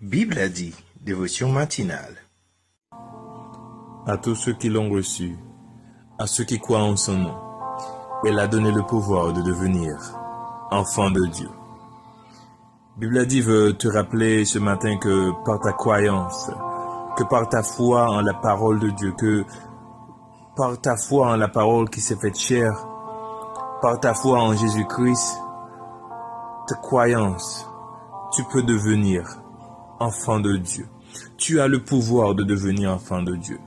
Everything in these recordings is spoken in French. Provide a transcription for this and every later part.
Bible a dit, dévotion matinale. À tous ceux qui l'ont reçu, à ceux qui croient en son nom, elle a donné le pouvoir de devenir enfant de Dieu. Bible a dit veut te rappeler ce matin que par ta croyance, que par ta foi en la parole de Dieu, que par ta foi en la parole qui s'est faite chair, par ta foi en Jésus-Christ, ta croyance, tu peux devenir enfant de Dieu. Tu as le pouvoir de devenir enfant de Dieu,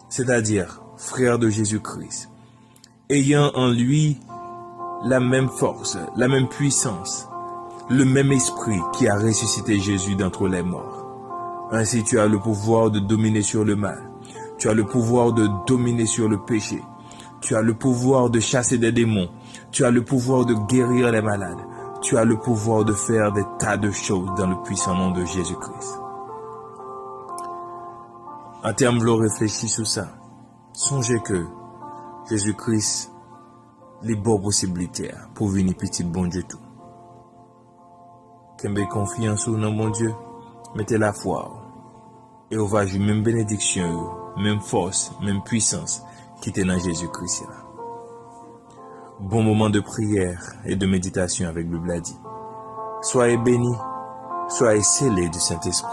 c'est-à-dire frère de Jésus-Christ, ayant en lui la même force, la même puissance, le même esprit qui a ressuscité Jésus d'entre les morts. Ainsi, tu as le pouvoir de dominer sur le mal, tu as le pouvoir de dominer sur le péché, tu as le pouvoir de chasser des démons, tu as le pouvoir de guérir les malades, tu as le pouvoir de faire des tas de choses dans le puissant nom de Jésus-Christ. En termes de réfléchir sur ça, songez que Jésus-Christ, les bonnes possibilités pour venir petit bon Dieu tout. Qu'ayez confiance dans mon Dieu, mettez la foi et on va jouer même bénédiction, même force, même puissance qui était dans Jésus-Christ. Bon moment de prière et de méditation avec le Bible a dit. Soyez bénis, soyez scellés du Saint-Esprit.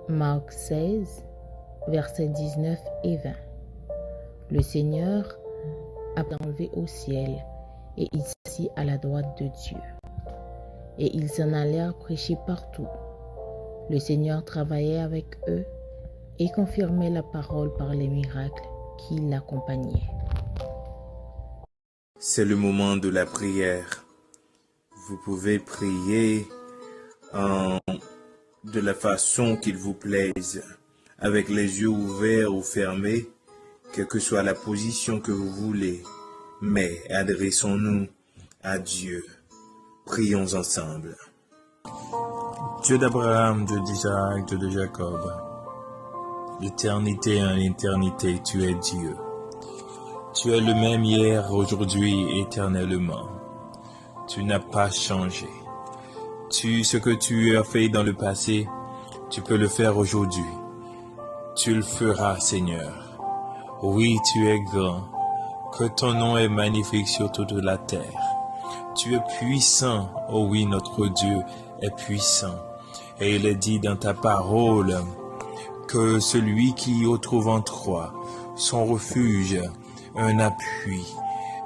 Marc 16, versets 19 et 20. Le Seigneur a enlevé au ciel et il s'assit à la droite de Dieu. Et ils s'en allèrent prêcher partout. Le Seigneur travaillait avec eux et confirmait la parole par les miracles qui l'accompagnaient. C'est le moment de la prière. Vous pouvez prier de la façon qu'il vous plaise, avec les yeux ouverts ou fermés, quelle que soit la position que vous voulez. Mais adressons-nous à Dieu. Prions ensemble. Dieu d'Abraham, Dieu d'Isaac, Dieu de Jacob, d'éternité en éternité, tu es Dieu. Tu es le même hier, aujourd'hui, éternellement. Tu n'as pas changé. Ce que tu as fait dans le passé, tu peux le faire aujourd'hui. Tu le feras, Seigneur. Oui, tu es grand. Que ton nom est magnifique sur toute la terre. Tu es puissant. Oh oui, notre Dieu est puissant. Et il est dit dans ta parole que celui qui trouve en toi son refuge, un appui,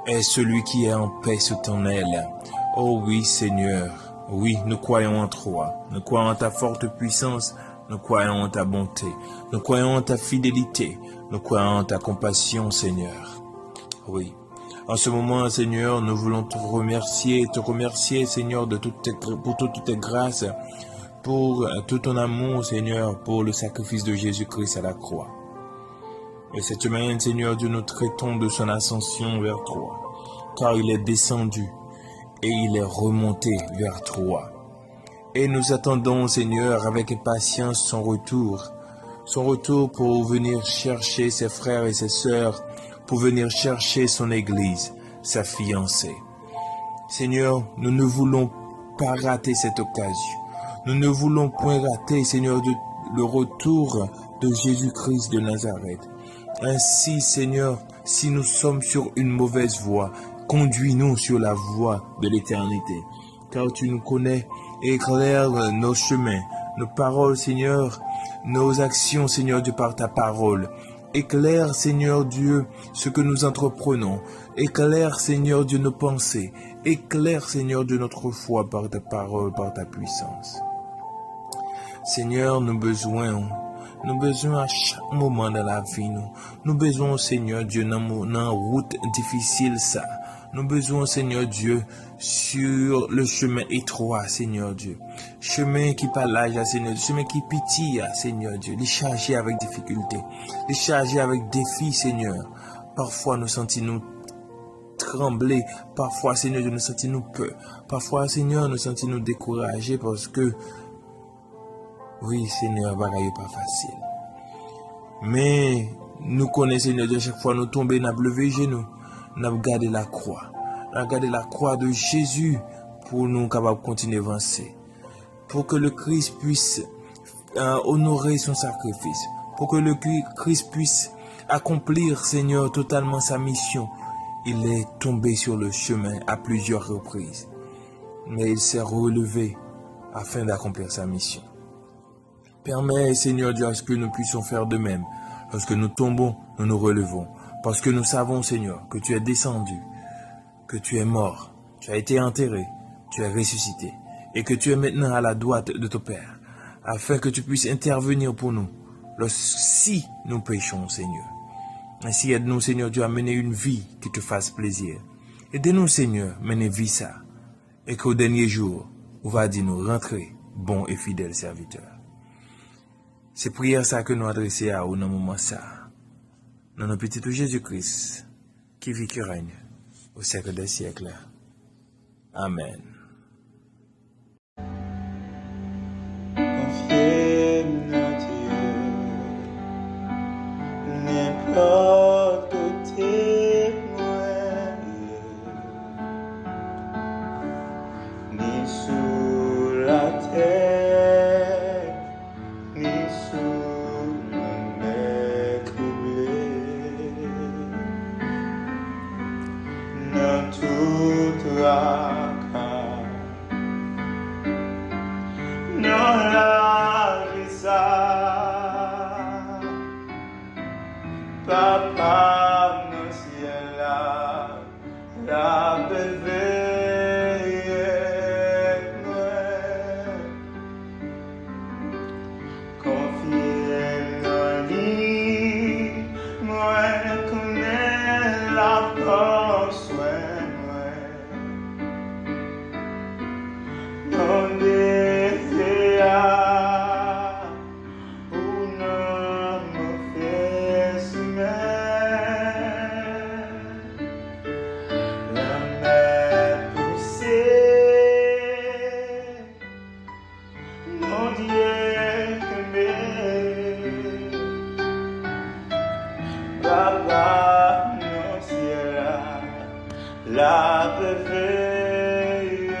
est celui qui est en paix sous ton aile. Oh oui, Seigneur. Oui, nous croyons en toi. Nous croyons en ta forte puissance. Nous croyons en ta bonté. Nous croyons en ta fidélité. Nous croyons en ta compassion, Seigneur. Oui. En ce moment, Seigneur, nous voulons te remercier, Seigneur, pour toutes tes grâces, pour tout ton amour, Seigneur, pour le sacrifice de Jésus-Christ à la croix. Et cette semaine, Seigneur Dieu, nous traitons de son ascension vers toi, car il est descendu et il est remonté vers toi. Et nous attendons, Seigneur, avec impatience son retour pour venir chercher ses frères et ses sœurs, pour venir chercher son Église, sa fiancée. Seigneur, nous ne voulons pas rater cette occasion. Nous ne voulons point rater, Seigneur, le retour de Jésus-Christ de Nazareth. Ainsi, Seigneur, si nous sommes sur une mauvaise voie, conduis-nous sur la voie de l'éternité. Car tu nous connais et éclaire nos chemins, nos paroles, Seigneur, nos actions, Seigneur Dieu, par ta parole. Éclaire, Seigneur Dieu, ce que nous entreprenons. Éclaire, Seigneur Dieu, nos pensées. Éclaire, Seigneur Dieu, notre foi par ta parole, par ta puissance. Seigneur, nous besoin à chaque moment de la vie, nous besoin, Seigneur Dieu, dans une route difficile, ça. Nous besoin, Seigneur Dieu, sur le chemin étroit, Seigneur Dieu. Chemin qui parle, Seigneur Dieu. Chemin qui pitié, Seigneur Dieu. Les charger avec difficulté. Les charger avec défi, Seigneur. Parfois, nous sentons-nous trembler. Parfois, Seigneur Dieu, nous sentons-nous peur. Parfois, Seigneur, nous sentons-nous découragés parce que, oui, Seigneur, bagaille n'est pas facile. Mais, nous connaissons, Seigneur Dieu, chaque fois nous tombons, nous avons levé genoux. Nous avons gardé la croix. Regardez la croix de Jésus pour nous capables de continuer à avancer. Pour que le Christ puisse honorer son sacrifice. Pour que le Christ puisse accomplir, Seigneur, totalement sa mission. Il est tombé sur le chemin à plusieurs reprises. Mais il s'est relevé afin d'accomplir sa mission. Permets, Seigneur Dieu, à ce que nous puissions faire de même. Lorsque nous tombons, nous nous relevons. Parce que nous savons, Seigneur, que tu es descendu, que tu es mort, tu as été enterré, tu es ressuscité, et que tu es maintenant à la droite de ton Père, afin que tu puisses intervenir pour nous, si nous péchons, Seigneur. Ainsi, aide-nous, Seigneur Dieu, à mener une vie qui te fasse plaisir. Aide-nous, Seigneur, à mener vie ça, et qu'au dernier jour, on va dire nous rentrer, bons et fidèles serviteurs. C'est prière ça que nous adressons à vous dans le moment ça. Dans notre petit Jésus-Christ, qui vit, qui règne, au siècle des siècles. Amen. Confiez en Dieu, n'importe témoin, ni sous la terre, ni sous la mer troublée, dans toute racaille, dans la vie ça, Papa, mon ciel là, la veille, confiez en lui, moi connais la force, non désir, ou non mauvaise main, la mer poussée, mon Dieu que Papa, mon ciel, la veille,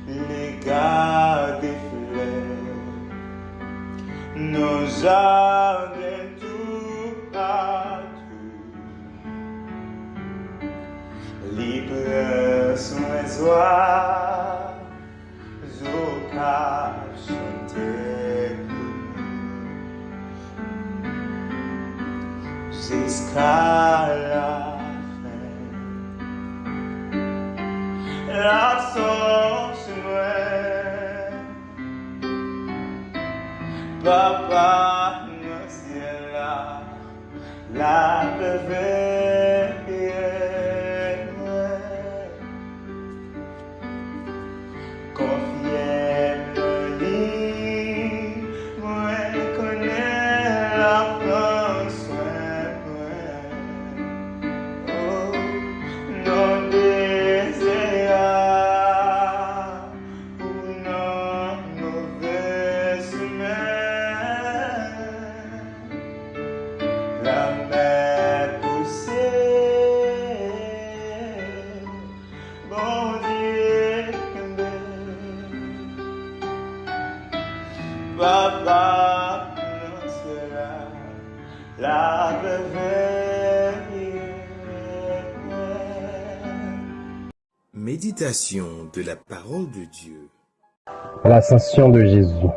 les gars des fleurs, nos jardins tout partout, libres sont les oies, au cas chanter jusqu'à la fin. La source noire, Papa, mon ciel là, la veille, confiez en lui, moi connais la prendre soin, oh, non désir, ou non mauvaise main, la mer poussée, bon Dieu que Papa, non sera la veille. Méditation de la parole de Dieu. L'ascension de Jésus.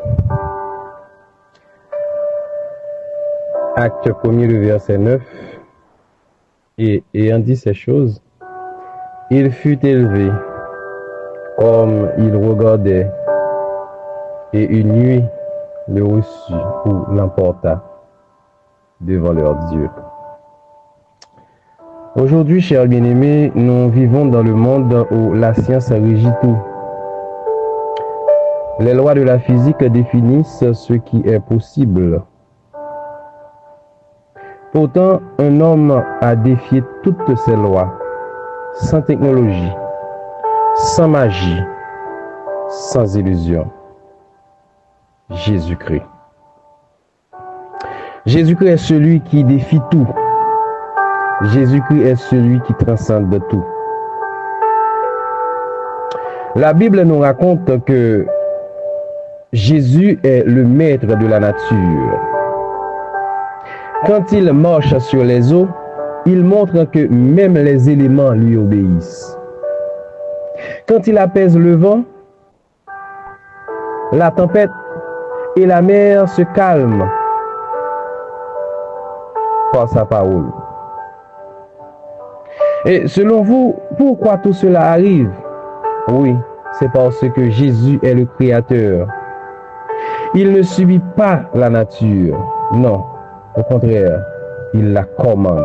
Acte 1er, le verset 9. Et ayant dit ces choses, il fut élevé, comme il regardait, et une nuit le reçut ou l'emporta devant leur Dieu. Aujourd'hui, chers bien-aimés, nous vivons dans le monde où la science régit tout. Les lois de la physique définissent ce qui est possible. Pourtant, un homme a défié toutes ces lois, sans technologie, sans magie, sans illusion. Jésus-Christ. Jésus-Christ est celui qui défie tout Jésus-Christ est celui qui transcende tout. La Bible nous raconte que Jésus est le maître de la nature. Quand il marche sur les eaux, il montre que même les éléments lui obéissent. Quand il apaise le vent, la tempête et la mer se calment par sa parole. Et selon vous, pourquoi tout cela arrive? Oui, c'est parce que Jésus est le Créateur. Il ne subit pas la nature. Non, au contraire, il la commande.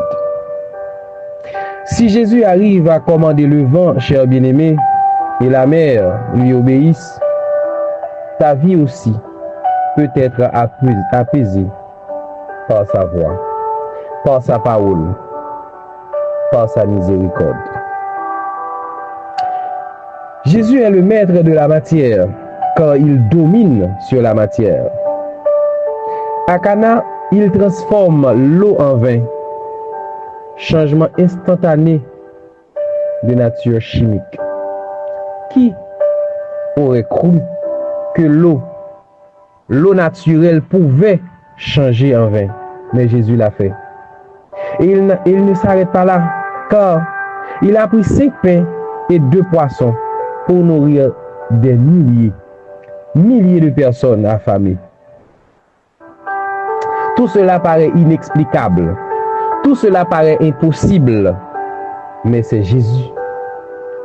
Si Jésus arrive à commander le vent, cher bien-aimé, et la mer lui obéissent, ta vie aussi peut être apaisée par sa voix, par sa parole, par sa miséricorde. Jésus est le maître de la matière, car il domine sur la matière. À Cana, il transforme l'eau en vin. Changement instantané de nature chimique. Qui aurait cru que l'eau naturelle pouvait changer en vin? Mais Jésus l'a fait. Et il ne s'arrête pas là, car il a pris 5 pains et 2 poissons pour nourrir des milliers de personnes affamées. Tout cela paraît inexplicable. Tout cela paraît impossible. Mais c'est Jésus,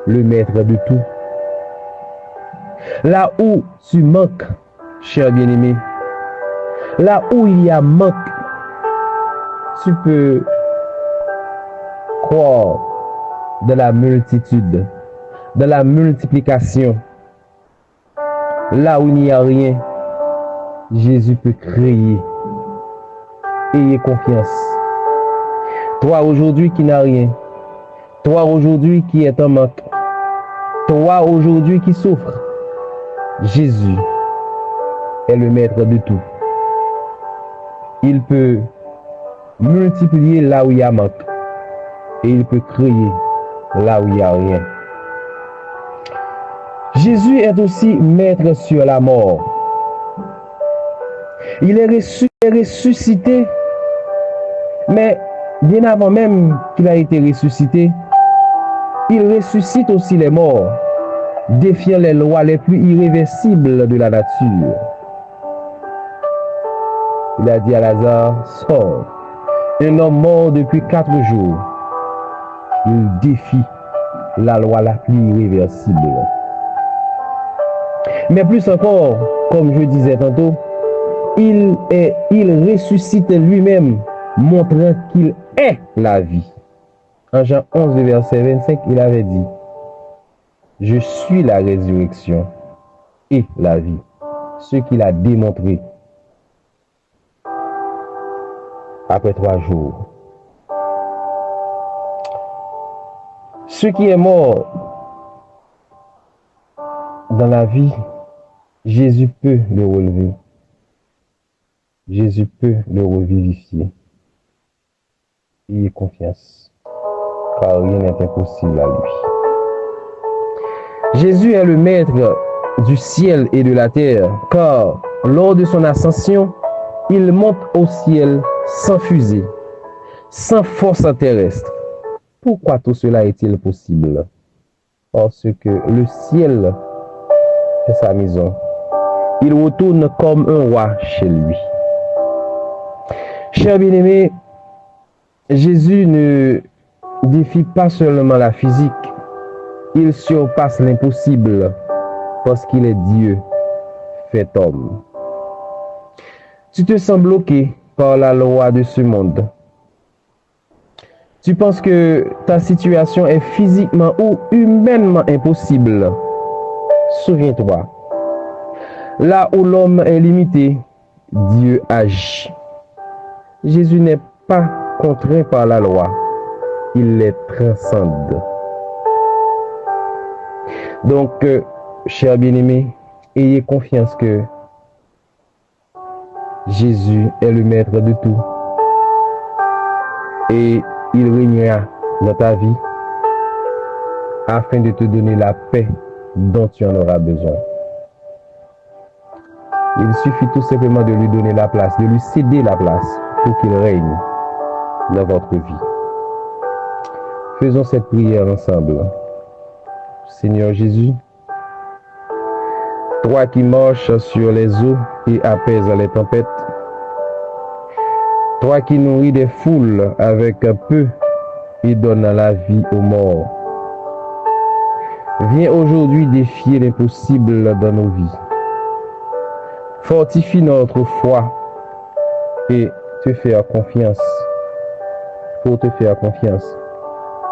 le maître de tout. Là où tu manques, cher bien-aimé, là où il y a manque, tu peux croire de la multitude, de la multiplication. Là où il n'y a rien, Jésus peut créer. Ayez confiance. Toi aujourd'hui qui n'as rien, toi aujourd'hui qui es en manque, toi aujourd'hui qui souffre, Jésus est le maître de tout. Il peut multiplier là où il y a manque et il peut créer là où il n'y a rien. Jésus est aussi maître sur la mort. Il est ressuscité, mais bien avant même qu'il a été ressuscité, il ressuscite aussi les morts, défiant les lois les plus irréversibles de la nature. Il a dit à Lazare, sors. Un homme mort depuis 4 jours. Il défie la loi la plus irréversible. Mais plus encore, comme je disais tantôt, il ressuscite lui-même, montrant qu'il est la vie. En Jean 11, verset 25, il avait dit, je suis la résurrection et la vie. Ce qu'il a démontré après 3 jours. Ce qui est mort dans la vie, Jésus peut le relever. Jésus peut le revivifier. Ayez confiance, car rien n'est impossible à lui. Jésus est le maître du ciel et de la terre, car lors de son ascension, il monte au ciel sans fusée, sans force terrestre. Pourquoi tout cela est-il possible? Parce que le ciel est sa maison. Il retourne comme un roi chez lui. Chers bien-aimés, Jésus ne défie pas seulement la physique, il surpasse l'impossible parce qu'il est Dieu fait homme. Tu te sens bloqué par la loi de ce monde. Tu penses que ta situation est physiquement ou humainement impossible. Souviens-toi, là où l'homme est limité, Dieu agit. Jésus n'est pas contraint par la loi, il les transcende. Donc, chers bien-aimés, ayez confiance que Jésus est le maître de tout. Et il régnera dans ta vie afin de te donner la paix dont tu en auras besoin. Il suffit tout simplement de lui donner la place, de lui céder la place pour qu'il règne dans votre vie. Faisons cette prière ensemble. Seigneur Jésus, toi qui marches sur les eaux et apaises les tempêtes, toi qui nourris des foules avec peu et donnes la vie aux morts, viens aujourd'hui défier l'impossible dans nos vies. Fortifie notre foi et te faire confiance, pour te faire confiance,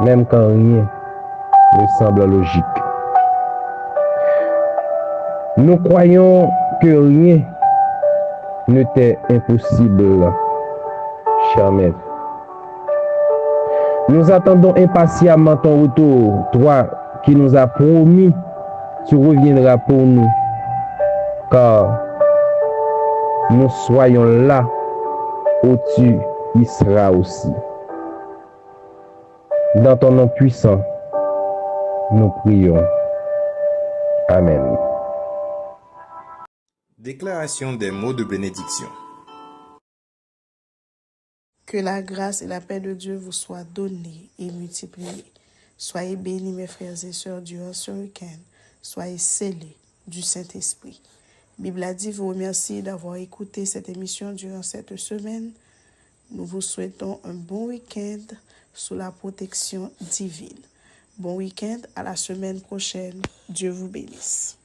même quand rien ne semble logique. Nous croyons que rien ne t'est impossible, cher Maître. Nous attendons impatiemment ton retour, toi qui nous as promis, tu reviendras pour nous, car nous soyons là où tu y seras aussi. Dans ton nom puissant, nous prions. Amen. Déclaration des mots de bénédiction. Que la grâce et la paix de Dieu vous soient données et multipliées. Soyez bénis, mes frères et sœurs, durant ce week-end. Soyez scellés du Saint-Esprit. Bible a dit, vous remercie d'avoir écouté cette émission durant cette semaine. Nous vous souhaitons un bon week-end sous la protection divine. Bon week-end, à la semaine prochaine. Dieu vous bénisse.